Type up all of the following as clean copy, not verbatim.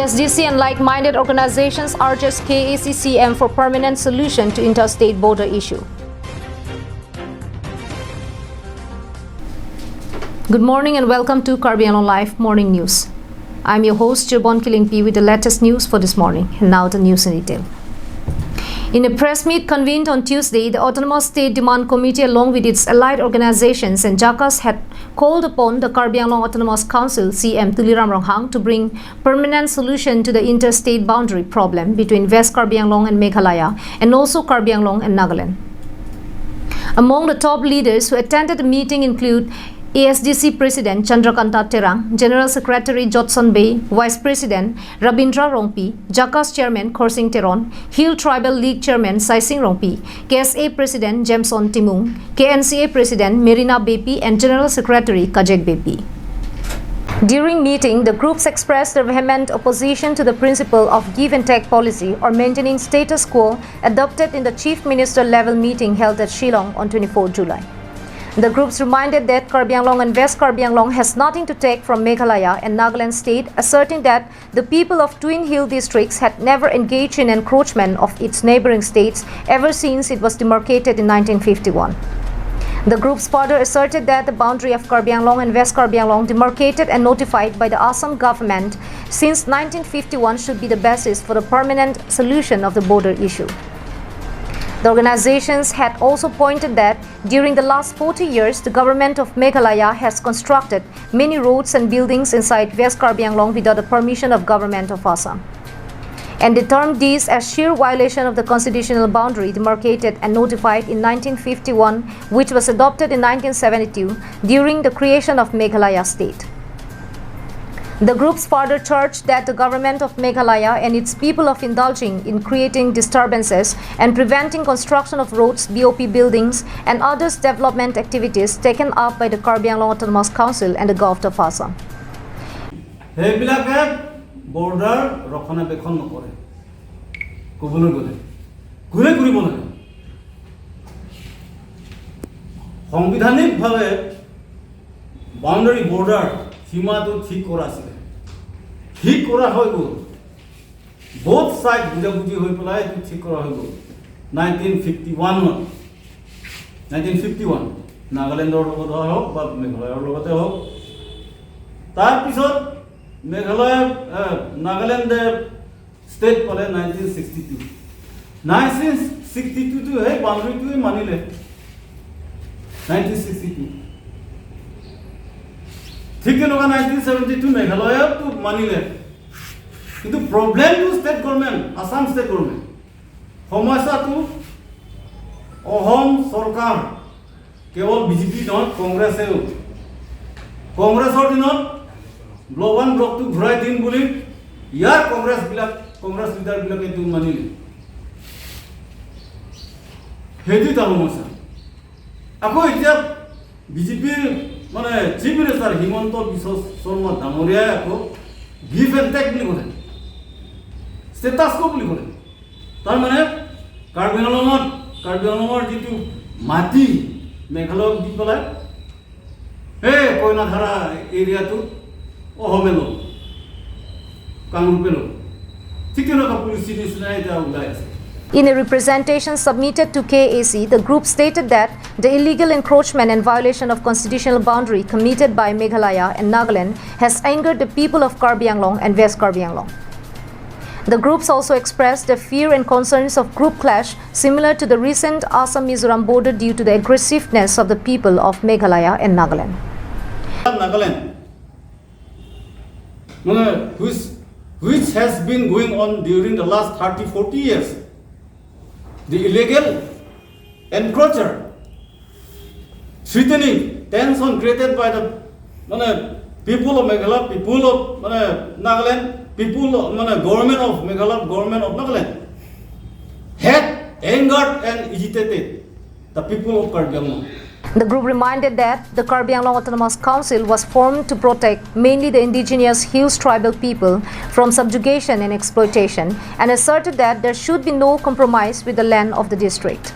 ASDC and like-minded organizations urges KACCM for permanent solution to interstate border issue. Good morning and welcome to Karbi Anglong Live Morning News. I'm your host, Jirbon Kilingpi, with the latest news for this morning. And now the news in detail. In a press meet convened on Tuesday, the Autonomous State Demand Committee, along with its allied organizations and JACAS, had called upon the Karbi Anglong Autonomous Council, CM Tuliram Ronghang, to bring permanent solution to the interstate boundary problem between West Karbi Anglong and Meghalaya, and also Karbi Anglong and Nagaland. Among the top leaders who attended the meeting include ASDC President Chandrakanta Terang, General Secretary Jotson Bay, Vice President Rabindra Rongpi, JACAS Chairman Khorsing Teron, Hill Tribal League Chairman Saising Rongpi, KSA President Jameson Timung, KNCA President Merina Bepi, and General Secretary Kajek Bepi. During meeting, the groups expressed their vehement opposition to the principle of give and take policy or maintaining status quo adopted in the Chief Minister level meeting held at Shillong on 24 July. The groups reminded that Karbi Anglong and West Karbi Anglong has nothing to take from Meghalaya and Nagaland state, asserting that the people of Twin Hill districts had never engaged in encroachment of its neighboring states ever since it was demarcated in 1951. The groups further asserted that the boundary of Karbi Anglong and West Karbi Anglong, demarcated and notified by the Assam government since 1951, should be the basis for the permanent solution of the border issue. The organizations had also pointed that during the last 40 years, the government of Meghalaya has constructed many roads and buildings inside West Karbi Anglong without the permission of government of Assam. And they termed these as sheer violation of the constitutional boundary demarcated and notified in 1951, which was adopted in 1972 during the creation of Meghalaya state. The groups further charged that the government of Meghalaya and its people of indulging in creating disturbances and preventing construction of roads, BOP buildings, and other development activities taken up by the Karbi Anglong Autonomous Council and the Government of Assam. border ৰক্ষণাবেক্ষণ নকৰে ক'বলৈ গ'লে ঘূৰে ঘূৰিব লাগে সংবিধানিকভাৱে boundary border সীমাটো ঠিক কৰা আছিল ঠিক কৰা হৈ গ'ল both side বুজাবুজি হৈ পেলাই এইটো ঠিক কৰা হৈ গ'ল 1951 নাগালেণ্ডৰ লগত হওক বা মেঘালয়ৰ লগতে হওক তাৰপিছত Meghalaya, Nagaland state pale 1962. 1962 to hey boundary to Manila. 1962. ठीक है लोगा 1972 Meghalaya to Manila. Itu problem to state government, Assam state government. Homasa to Ohom Sarkar. केवल बीजेपी not Congress है. Congress और not Block 1, Block 2 ঘূৰাই দিন বুলি ইয়াৰ Congress leader বিলাকে তো মানিলে হেদি তালমসা আকৌ এতিয়া বিজেপিৰ মানে চিফ মিনিষ্টাৰ হিমন্ত বিশ্ব শৰ্মা ডাঙৰীয়াই আকৌ গিভ এণ্ড টেক বুলি ক'লে ষ্টেটাছ কো বুলি ক'লে তাৰ মানে কাৰ্বি আংলঙৰ যিটো মাটি মেঘালয়ক দি পেলাই এই কইনাধাৰা এৰিয়াটো Ohomelo, Kangupelo. In a representation submitted to KAC, the group stated that the illegal encroachment and violation of constitutional boundary committed by Meghalaya and Nagaland has angered the people of Karbi Anglong and West Karbi Anglong. The groups also expressed the fear and concerns of group clash similar to the recent Assam-Mizoram border due to the aggressiveness of the people of Meghalaya and Nagaland. Which has been going on during the last 30-40 years. The illegal encroacher, threatening, tension created by the people of Meghalaya, people of Nagaland, people of government of Meghalaya, government of Nagaland, had angered and agitated the people of Karbi Anglong. The group reminded that the Karbi Anglong Autonomous Council was formed to protect mainly the indigenous Hills tribal people from subjugation and exploitation, and asserted that there should be no compromise with the land of the district.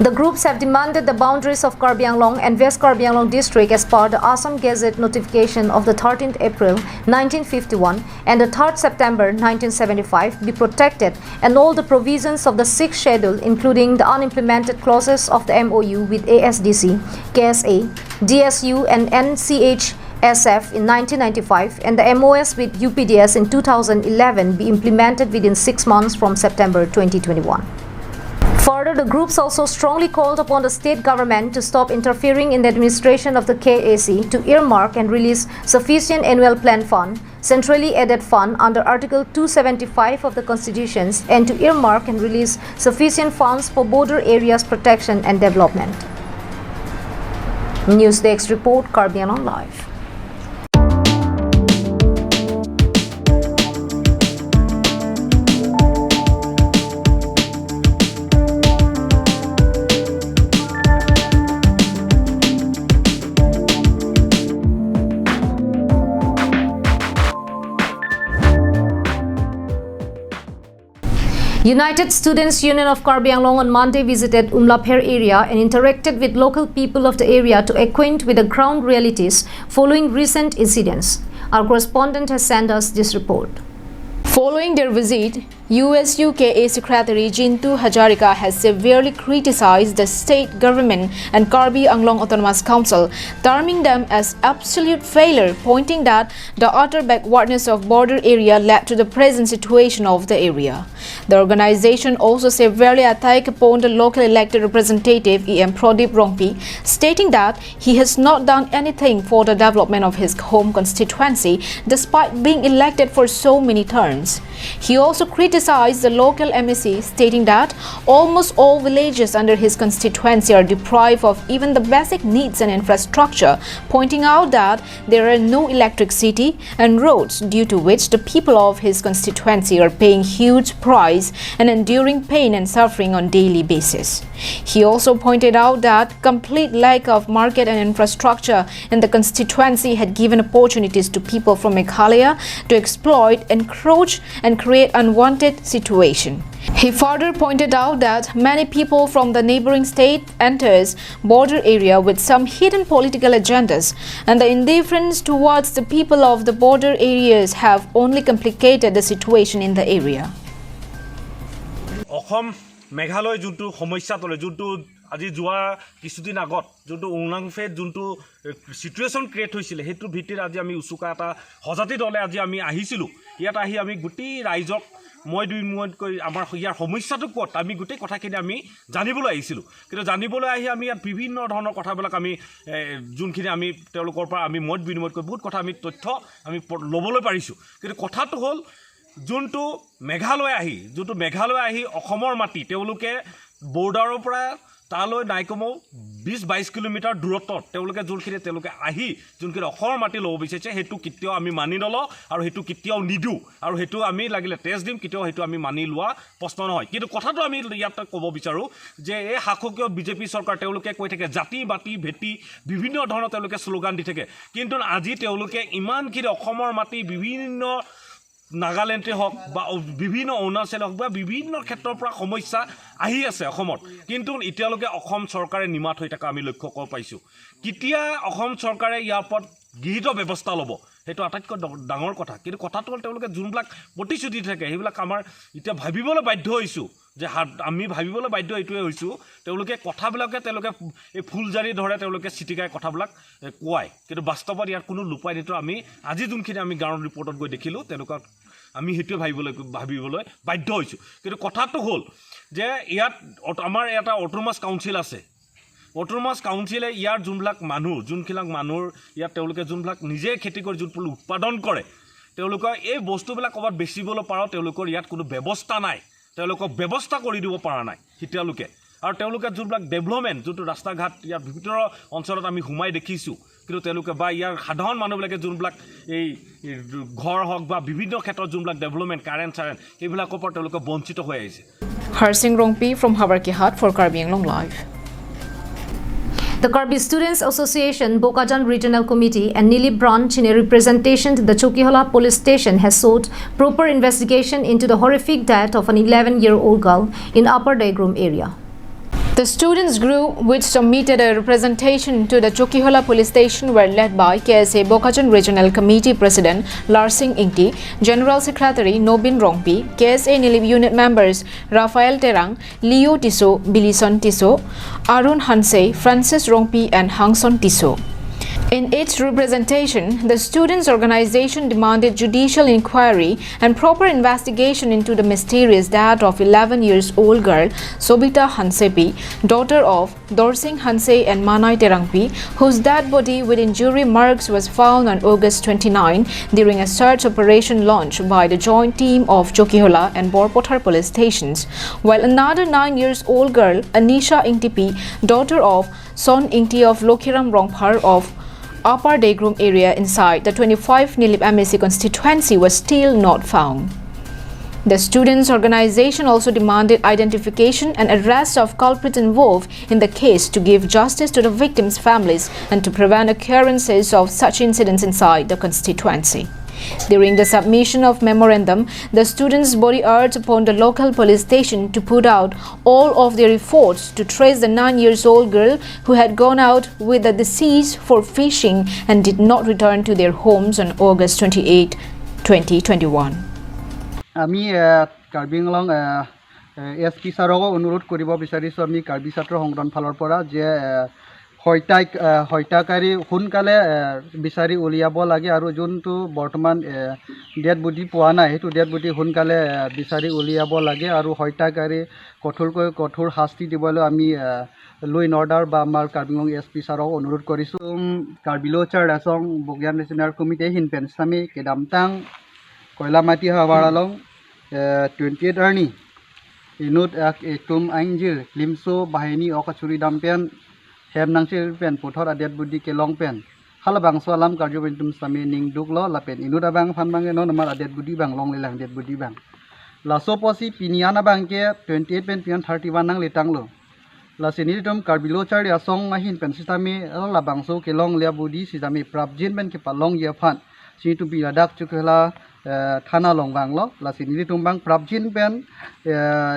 The groups have demanded the boundaries of Karbi Anglong and West Karbi Anglong district as per the Assam Gazette notification of the 13th April 1951 and the 3rd September 1975 be protected, and all the provisions of the 6th schedule, including the unimplemented clauses of the MOU with ASDC, KSA, DSU and NCHSF in 1995 and the MOS with UPDS in 2011 be implemented within 6 months from September 2021. Further, the groups also strongly called upon the state government to stop interfering in the administration of the KAC, to earmark and release sufficient annual plan fund, centrally added fund under Article 275 of the Constitutions, and to earmark and release sufficient funds for border areas protection and development. Newsdesk report, Karbi Anglong Live. United Students Union of Karbi Anglong on Monday visited Umlapher area and interacted with local people of the area to acquaint with the ground realities following recent incidents. Our correspondent has sent us this report. Following their visit, USUKA Secretary Jintu Hajarika has severely criticized the state government and Karbi Anglong Autonomous Council, terming them as absolute failure, pointing that the utter backwardness of border area led to the present situation of the area. The organization also severely attacked upon the local elected representative E.M. Pradip Rongpi, stating that he has not done anything for the development of his home constituency despite being elected for so many terms. He also criticized the local MEC, stating that almost all villages under his constituency are deprived of even the basic needs and infrastructure, pointing out that there are no electricity and roads, due to which the people of his constituency are paying huge price and enduring pain and suffering on daily basis. He also pointed out that complete lack of market and infrastructure in the constituency had given opportunities to people from Meghalaya to exploit, encroach and create unwanted situation. He further pointed out that many people from the neighboring state enters border area with some hidden political agendas, and the indifference towards the people of the border areas have only complicated the situation in the area. Meghalaya যোনটো সমস্যা তলে যোনটো আজি যোৱা কিছুদিন আগত যোনটো উংলাংফেত যোনটো সিচুৱেশ্যন ক্ৰিয়েট হৈছিল সেইটো ভিত্তিত আজি আমি উচুকা এটা হজাতি দলে আজি আমি আহিছিলোঁ ইয়াত আহি আমি গোটেই ৰাইজক মই দুই মুহূৰ্ত কৰি আমাৰ ইয়াৰ সমস্যাটো ক'ত আমি গোটেই কথাখিনি আমি জানিবলৈ আহিছিলোঁ কিন্তু জানিবলৈ আহি আমি ইয়াত বিভিন্ন ধৰণৰ কথাবিলাক আমি যোনখিনি আমি তেওঁলোকৰ পৰা আমি মত বিনিময় কৰি বহুত কথা আমি তথ্য আমি ল'বলৈ পাৰিছোঁ কিন্তু কথাটো হ'ল যোনটো মেঘালয় আহি অসমৰ মাটি তেওঁলোকে বৰ্ডাৰৰ পৰা তালৈ নাইকমো 20-22 কিলোমিটাৰ দূৰত্বত তেওঁলোকে যোনখিনি আহি যোনখিনি অসমৰ মাটি ল'ব বিচাৰিছে সেইটো কেতিয়াও আমি মানি নলওঁ আৰু সেইটো কেতিয়াও নিদিওঁ আৰু সেইটো আমি লাগিলে টেষ্ট দিম কেতিয়াও সেইটো আমি মানি লোৱা প্ৰশ্ন নহয় কিন্তু কথাটো আমি ইয়াত ক'ব বিচাৰোঁ যে এই শাসকীয় বিজেপি চৰকাৰ তেওঁলোকে কৈ থাকে জাতি বাতি ভেটি বিভিন্ন ধৰণৰ তেওঁলোকে শ্লোগান দি থাকে কিন্তু আজি তেওঁলোকে ইমানখিনি অসমৰ মাটি বিভিন্ন নাগালেণ্ডে হওক বা বিভিন্ন অৰুণাচল হওক বা বিভিন্ন ক্ষেত্ৰৰ পৰা সমস্যা আহি আছে অসমত কিন্তু এতিয়ালৈকে অসম চৰকাৰে নিমাত হৈ থকা আমি লক্ষ্য কৰিব পাইছোঁ কেতিয়া অসম চৰকাৰে ইয়াৰ ওপৰত গৃহীত ব্যৱস্থা ল'ব সেইটো আটাইতকৈ ডাঙৰ কথা কিন্তু কথাটো হ'ল তেওঁলোকে যোনবিলাক প্ৰতিশ্ৰুতি থাকে সেইবিলাক আমাৰ এতিয়া ভাবিবলৈ বাধ্য হৈছোঁ যে আমি ভাবিবলৈ বাধ্য এইটোৱে হৈছোঁ তেওঁলোকে কথাবিলাকে তেওঁলোকে এই ফুলজাৰি ধৰে তেওঁলোকে চিটিকাই কথাবিলাক কোৱায় কিন্তু বাস্তৱত ইয়াৰ কোনো লুপাই নিটো আমি আজি যোনখিনি আমি গ্ৰাউণ্ড ৰিপৰ্টত গৈ দেখিলোঁ তেনেকুৱা আমি সেইটোৱে ভাবিবলৈ বাধ্য হৈছোঁ কিন্তু কথাটো হ'ল যে ইয়াত আমাৰ এটা অটোনমাছ কাউন্সিল আছে অটোনমাছ কাউন্সিলে ইয়াৰ যোনবিলাক মানুহৰ ইয়াত তেওঁলোকে যোনবিলাক নিজে খেতি কৰি যোনবোৰ উৎপাদন কৰে তেওঁলোকৰ এই বস্তুবিলাক ক'ৰবাত বেচিবলৈ পাৰোঁ তেওঁলোকৰ ইয়াত কোনো ব্যৱস্থা নাই তেওঁলোকক ব্যৱস্থা কৰি দিব পৰা নাই তেওঁলোকে আৰু তেওঁলোকে যোনবিলাক ডেভেলপমেণ্ট যোনটো ৰাস্তা ঘাট ইয়াৰ ভিতৰৰ অঞ্চলত আমি সোমাই দেখিছোঁ কিন্তু তেওঁলোকে বা ইয়াৰ সাধাৰণ মানুহবিলাকে যোনবিলাক এই ঘৰ হওক বা বিভিন্ন ক্ষেত্ৰত যোনবিলাক ডেভেলপমেণ্ট কাৰেণ্ট সেইবিলাকৰ পৰা তেওঁলোকে বঞ্চিত হৈ আহিছে Harsing Rongpi from Habarkihat for Karbi Anglong Live. The Karbi Students Association, Bokajan Regional Committee and Nili Branch in a representation to the Chokihola police station has sought proper investigation into the horrific death of an 11-year-old girl in Upper Daegrum area. The students group, which submitted a representation to the Chokhihola police station, were led by KSA Bokhajan Regional Committee President Larsing Ingti, General Secretary Nobin Rongpi, KSA Nilip Unit members Rafael Terang, Leo Tiso, Bilison Tiso, Arun Hanse, Francis Rongpi and Hangson Tiso. In its representation, the students' organization demanded judicial inquiry and proper investigation into the mysterious death of 11-year-old girl Sobita Hansepi, daughter of Dorsing Hanse and Manai Terangpi, whose dead body with injury marks was found on August 29 during a search operation launched by the joint team of Chokhihola and Borpothar police stations, while another 9-year-old girl, Anisha Ingtipi, daughter of Son Ingti of Lokhiram Rongphar of Upper Degrum area inside the 25 Nilip MSC constituency was still not found. The students' organization also demanded identification and arrest of culprits involved in the case to give justice to the victims' families and to prevent occurrences of such incidents inside the constituency. During the submission of memorandum, the students' body urged upon the local police station to put out all of their efforts to trace the 9-year-old girl who had gone out with the deceased for fishing and did not return to their homes on August 28, 2021. আমি Karbi Anglong SP ছাৰকো অনুৰোধ কৰিব বিচাৰিছোঁ আমি কাৰ্বি ছাত্ৰ সংগঠন ফালৰ পৰা যে হত্যাকাৰী সোনকালে বিচাৰি উলিয়াব লাগে আৰু যোনটো বৰ্তমান ডেড বডি পোৱা নাই সেইটো ডেড বডি সোনকালে বিচাৰি উলিয়াব লাগে আৰু হত্যাকাৰী কঠোৰকৈ কঠোৰ শাস্তি দিবলৈ আমি ল এণ্ড অৰ্ডাৰ বা আমাৰ কাৰ্বি আংলং এছপি ছাৰক অনুৰোধ কৰিছোঁ কাৰ্বিলোচাৰ ৰাচং বগিয়ান নেশ্যনেল কমিটি হিনপেন সামি কেদামটাং কয়লামাটি হাৱাৰালং 28 আৰ্নি ইনুট একটুম আইনজিৰ লিমছো বাহিনী অকাচুৰি দামপেন হেম নাংছিল পেন পথৰ আদিয়াত বুদ্ধি কেলং পেন হাল বাংছো আলাম কাৰ্যবেন্তুম সামি নিং দুকল লাপেন ইনুট আবাং ফানবাঙে ন আমাৰ আদিয়াত বুদ্ধি বাং লং লিলাং আদিয়াত বুদ্ধি বাং লাছো পচি পিনিয়ানা বাংকে 28 পেন পিয়ান 31 নাং লিটাংলো লাসিনি দম কাৰ্বিলোচাৰ ৰাচং আহিন পেন সিস্তামি লা বাংছো কেলং লিয়া বুদ্ধি সিজামি প্ৰাপজিন পেন কে পালং ইয়া ফান সিটু বিৰাদাক চুকেলা থানা লংবাংলো লাসিনি তুমবাং প্ৰাপজিন পেন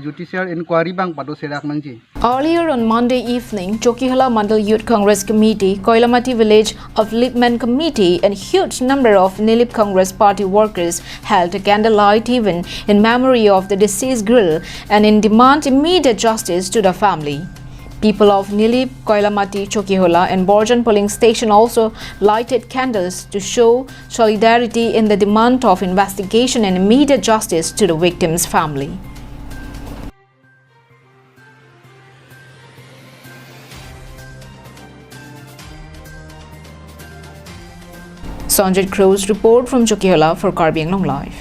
জুডিশিয়াল ইনকোয়ারি বাং পাদো সেরাক নাংজি. Earlier on Monday evening, Chokhihola Mandal Youth Congress Committee, Koilamati Village of Lipman Committee and huge number of Nilip Congress Party workers held a candlelight event in memory of the deceased girl and in demand immediate justice to the family. People of Nilip, Koilamati, Chokhihola and Borjan polling station also lighted candles to show solidarity in the demand of investigation and immediate justice to the victim's family. Sanjay Crow's report from Chokhihola for Karbi Anglong Live.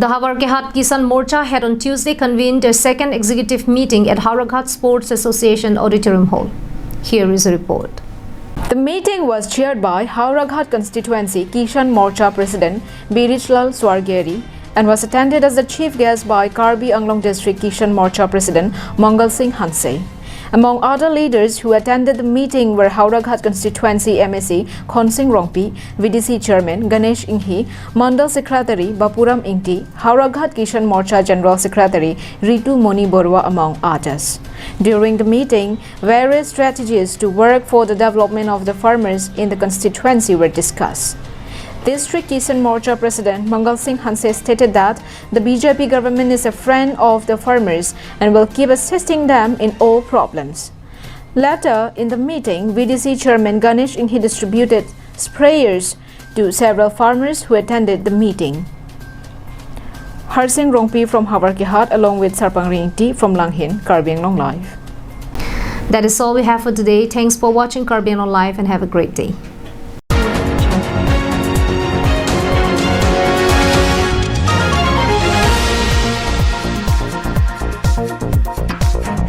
The Hawarghat Kisan Morcha had on Tuesday convened their second executive meeting at Hawarghat Sports Association Auditorium Hall. Here is a report. The meeting was chaired by Hawarghat Constituency Kisan Morcha President Birijlal Swargeri and was attended as the chief guest by Karbi Anglong District Kisan Morcha President Mangal Singh Hanse. Among other leaders who attended the meeting were Hawarghat Constituency MSC Khonsing Rongpi, VDC Chairman Ganesh Inghi, Mandal Secretary Bapuram Ingti, Hawarghat Kisan Morcha General Secretary Ritu Moni Borwa among others. During the meeting, various strategies to work for the development of the farmers in the constituency were discussed. District Kisan Morcha President Mangal Singh Hanse stated that the BJP government is a friend of the farmers and will keep assisting them in all problems. Later in the meeting, VDC Chairman Ganesh Inghi distributed sprayers to several farmers who attended the meeting. Harsing Rongpi from Hawarghat along with Sarpang Ringti from Langhin, Karbi Anglong Live. That is all we have for today. Thanks for watching Karbi Anglong Live and have a great day.